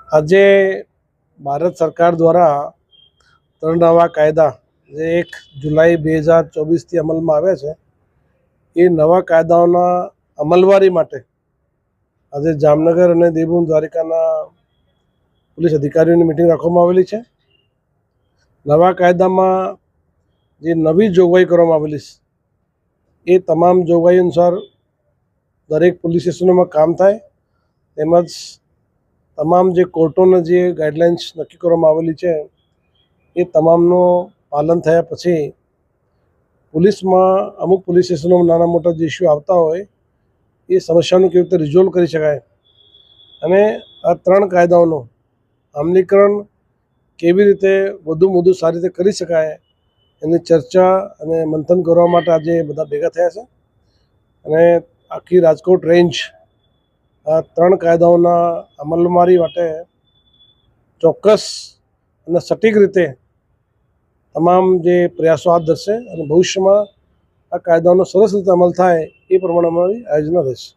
આજે ભારત સરકાર દ્વારા 3 નવા કાયદા જે 1 જુલાઈ 2024થી અમલમાં આવ્યા છે એ નવા કાયદાઓના અમલવારી માટે આજે જામનગર અને દેવભૂમિ દ્વારિકાના પોલીસ અધિકારીઓની મિટિંગ રાખવામાં આવેલી છે. નવા કાયદામાં જે નવી જોગવાઈ કરવામાં આવેલી છે એ તમામ જોગવાઈ અનુસાર દરેક પોલીસ સ્ટેશનોમાં કામ થાય, તેમજ તમામ જે કોર્ટોના જે ગાઈડલાઇન્સ નક્કી કરવામાં આવેલી છે એ તમામનું પાલન થયા પછી પોલીસમાં અમુક પોલીસ સ્ટેશનોમાં નાના મોટા જે ઇસ્યુ આવતા હોય એ સમસ્યાનું કેવી રીતે રિઝોલ્વ કરી શકાય અને આ 3 કાયદાઓનું અમલીકરણ કેવી રીતે વધુ સારી રીતે કરી શકાય એની ચર્ચા અને મંથન કરવા માટે આજે બધા ભેગા થયા છે. અને આખી રાજકોટ રેન્જ આ 3 કાયદાઓના અમલવારી માટે ચોક્કસ અને સટીક રીતે તમામ જે પ્રયાસો હાથ ધરશે અને ભવિષ્યમાં આ કાયદાઓનો સરસ રીતે અમલ થાય એ પ્રમાણે અમારી આયોજના રહેશે.